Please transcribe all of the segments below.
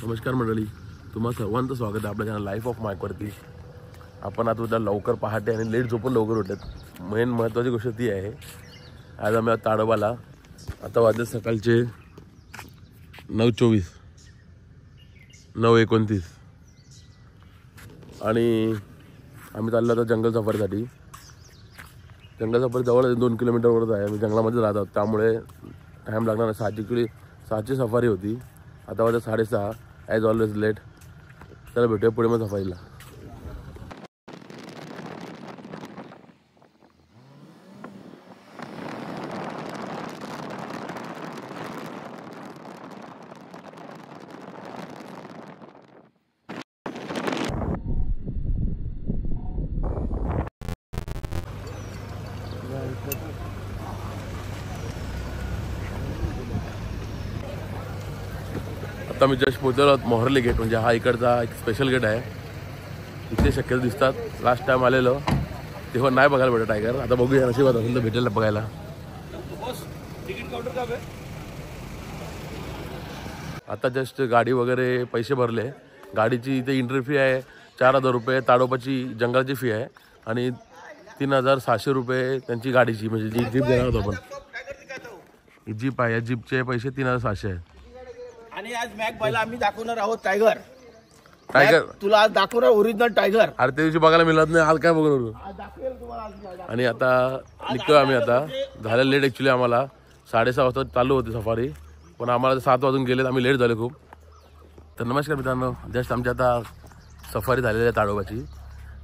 नमस्कार मंडळी, तुम्हा सर्वांचं स्वागत आहे आपल्या चॅनल लाईफ ऑफ माईकवरती। आपण आता उद्या लवकर पहाटे आणि लेट झोपून लवकर उठत। मेन महत्त्वाची गोष्ट ती आहे, आज आम्ही ताडोबाला आता वाजले सकाळचे 9:24 9:29 आणि आम्ही चाललो आता जंगल सफारीसाठी। जंगल सफारी जवळ 2 किलोमीटरवरच आहे। आम्ही जंगलामध्ये राहतो त्यामुळे टाईम लागणार नाही। 6ची सफारी होती, आता वाजता 6:30 ॲज ऑलवेज लेट। चला भेटूया पुढे मग सफारीला। आता मी जस्ट पोहोचलो मोहर्ली गेट, म्हणजे हा इकडचा एक स्पेशल गेट आहे। इथे शक्यतो दिसतात। लास्ट टाइम आलेलो तेव्हा नाही बघायला भेटत टायगर। आता बघूया नशिबात असेल तर भेटेल बघायला। आता जस्ट गाडी वगैरे पैसे भरले। गाडीची इथे एंट्री फी आहे 4,000 रुपये, ताडोबाची जंगलाची फी आहे आणि 3,700 रुपये त्यांची गाडीची, म्हणजे जी जीप देणार होतो आपण। ही जीप आहे, या जीपचे पैसे 3,700 आहेत। आणि आज मॅक बायला आम्ही दाखवणार आहोत टायगर। तुला आज दाखवणार ओरिजिनल टायगर। अरे त्या दिवशी बघायला मिळत नाही, आज काय बघणार। दाखवेल तुम्हाला। आणि आता निघतोय आम्ही। आता झालं लेट ॲक्च्युली, आम्हाला 6:30 वाजता चालू होती सफारी, पण आम्हाला 7 वाजून गेलेत, आम्ही लेट झाले खूप। तर नमस्कार मित्रांनो, जस्ट आमची आता सफारी झालेली आहे ताडोबाची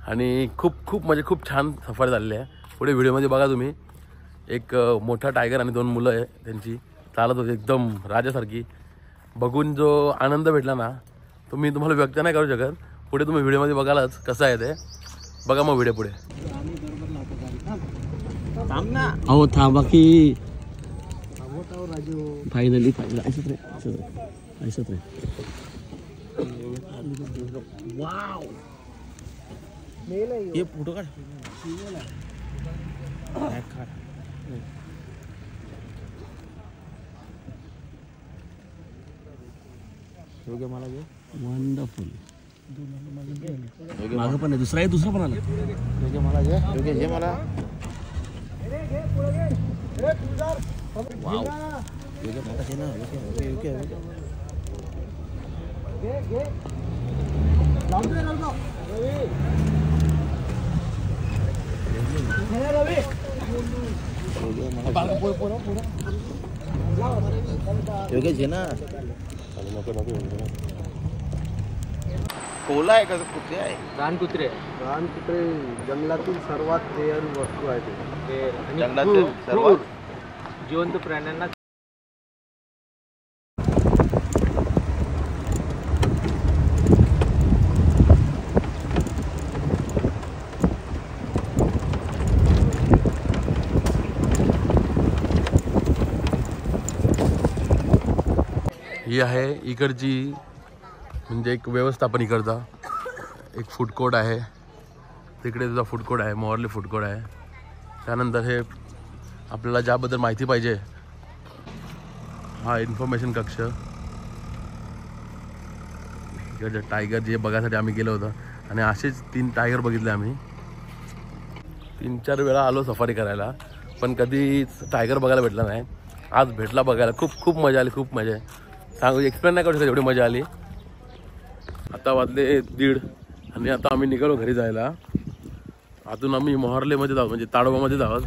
आणि खूप छान सफारी झालेली आहे। पुढे व्हिडिओमध्ये बघा तुम्ही, एक मोठा टायगर आणि 2 मुलं आहे त्यांची चालत होते एकदम राजासारखी। बघून जो आनंद भेटला ना, तो मी तुम्हाला व्यक्त नाही करू शकत। पुढे तुम्ही व्हिडिओमध्ये बघालाच कसं आहे ते, बघा मग व्हिडिओ पुढे। अहो थांबा की फायनली वाव ये फोटो काढ। मला वंडरफुल। मागं पण आहे, दुसरा पण आला। मला घे मला। वाव कोला आहे का कुत्रे आहे? रानकुत्रे जंगलातील सर्वात रेअर वस्तू आहे ते। जंगलातील सर्वात जिवंत प्राण्यांना ही आहे इकडची, म्हणजे एक व्यवस्थापन इकडचा एक फूड कोर्ट आहे। तिकडे तुझा फूड कोर्ट आहे, मोहर्ली फूड कोर्ट आहे। त्यानंतर हे आपल्याला ज्याबद्दल माहिती पाहिजे, हा इन्फॉर्मेशन कक्ष। इकडचे टायगर जे बघायसाठी आम्ही गेलो होतो आणि असेच 3 टायगर बघितले आम्ही। 3-4 वेळा आलो सफारी करायला, पण कधी टायगर बघायला भेटला नाही। आज भेटला बघायला, खूप मजा आली, खूप मजा आहे। सांगू एक्सप्लेन नाही करू शकत एवढी मजा आली। आता वाजले 1:30 आणि आता आम्ही निघालो घरी जायला। अजून आम्ही मोहर्लीमध्ये जाऊ, म्हणजे ताडोबामध्ये जाऊ।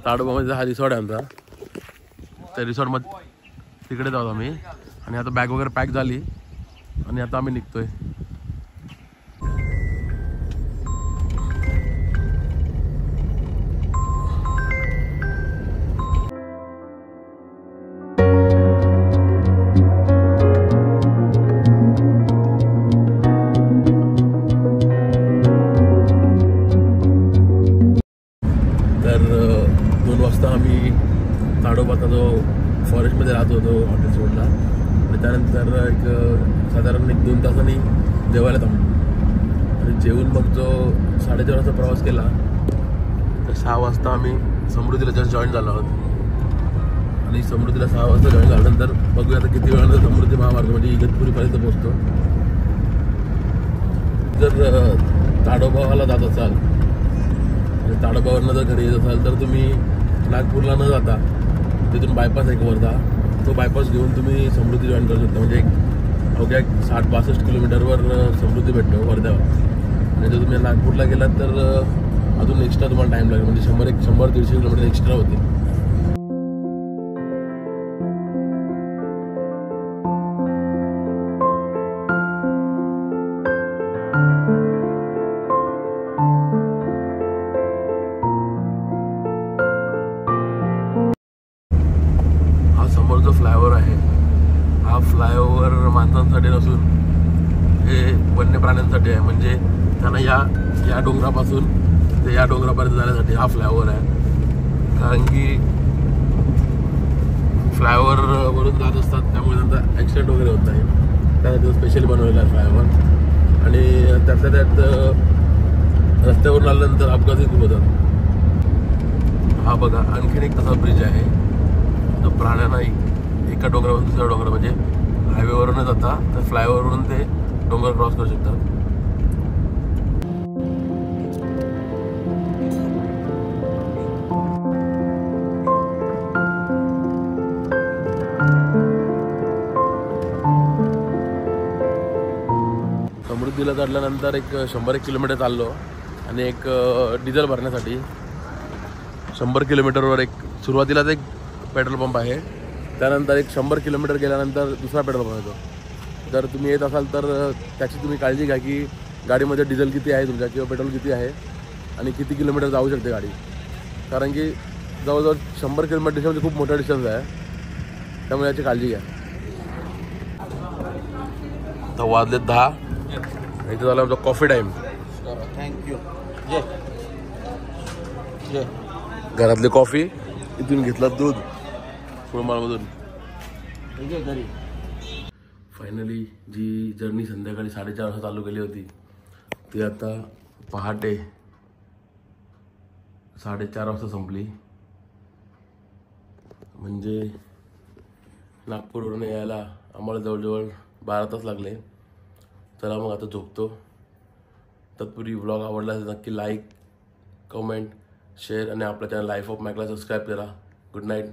ताडोबामध्ये हा रिसॉर्ट आहे आमचा, त्या रिसॉर्टमध्ये तिकडे जाऊ आम्ही। आणि आता बॅग वगैरे पॅक झाली आणि आता आम्ही निघतोय। आम्ही ताडोबाचा जो फॉरेस्टमध्ये राहत होतो हॉटेल सोडला आणि त्यानंतर एक साधारण 1-2 तासांनी जेवायला थांबलो आणि जेवून मग जो 4:30 वाजता प्रवास केला तर 6 वाजता आम्ही समृद्धीला जस्ट जॉईन झालो आहोत। आणि समृद्धीला 6 वाजता जॉईन झाल्यानंतर बघूया आता किती वेळानंतर समृद्धी महामार्ग म्हणजे इगतपुरीपर्यंत पोहोचतो. जर ताडोबाला जात असाल आणि ताडोबावरनं जर घरी येत असाल तर तुम्ही नागपूरला न जाता तिथून बायपास आहे वर्धा, तो बायपास घेऊन तुम्ही समृद्धी जॉईन करू शकता. म्हणजे एक अवघ्या 60-62 किलोमीटरवर समृद्धी भेटतो वर्ध्यावर. आणि जर तुम्ही नागपूरला गेलात तर अजून एक्स्ट्रा तुम्हाला टाईम लागेल, म्हणजे 100-150 किलोमीटर एक्स्ट्रा होते. हा समोर जो फ्लायओव्हर आहे हा फ्लायओव्हर माणसांसाठी नसून हे वन्य प्राण्यांसाठी आहे. म्हणजे त्यांना या डोंगरापासून ते या डोंगरापर्यंत जाण्यासाठी हा फ्लायओव्हर आहे. कारण की फ्लायओव्हर वरून जात असतात त्यामुळे त्यांचा ॲक्सिडेंट वगैरे होत नाही. त्यासाठी स्पेशली बनवलेला आहे फ्लायओव्हर. आणि त्यातल्या त्यात रस्त्यावरून आल्यानंतर अपघातही खूप होतात. हा बघा आणखीन एक तसा ब्रिज आहे जो प्राण्यांना एका डोंगरावरून दुसऱ्या डोंगर म्हणजे हायवेवरून जाता तर फ्लायओव्हरवरून ते डोंगर क्रॉस करू शकतात. समृद्धीला चढल्यानंतर एक 100-1 किलोमीटर चाललो आणि एक डिझेल भरण्यासाठी 100 किलोमीटरवर एक सुरुवातीलाच एक पेट्रोल पंप आहे. त्यानंतर एक 100 किलोमीटर गेल्यानंतर दुसरा पेट्रोल पंप येतो. जर तुम्ही येत असाल तर त्याची तुम्ही काळजी घ्या की गाडीमध्ये डिझेल किती आहे तुमच्या किंवा पेट्रोल किती आहे आणि किती किलोमीटर जाऊ शकते गाडी. कारण की जवळजवळ 100 किलोमीटर डिस्टन्स म्हणजे खूप मोठा डिस्टन्स आहे, त्यामुळे याची काळजी घ्या. आता वाजले 10. इथं झाला आमचा कॉफी टाईम. थँक्यू. घरातली कॉफी, इथून घेतलं दूध कुळमाळमधून. फायनली जी जर्नी संध्याकाळी 4:30 वाजता चालू केली होती ती आता पहाटे 4:30 वाजता संपली. म्हणजे नागपूरवरून यायला आम्हाला जवळजवळ 12 तास लागले. चला मग आता झोपतो. तत्पूर्वी व्लॉग आवडला असेल नक्की लाईक, कमेंट, शेअर आणि आपल्या चॅनल लाईफ ऑफ मॅकला सबस्क्राईब करा. Good night.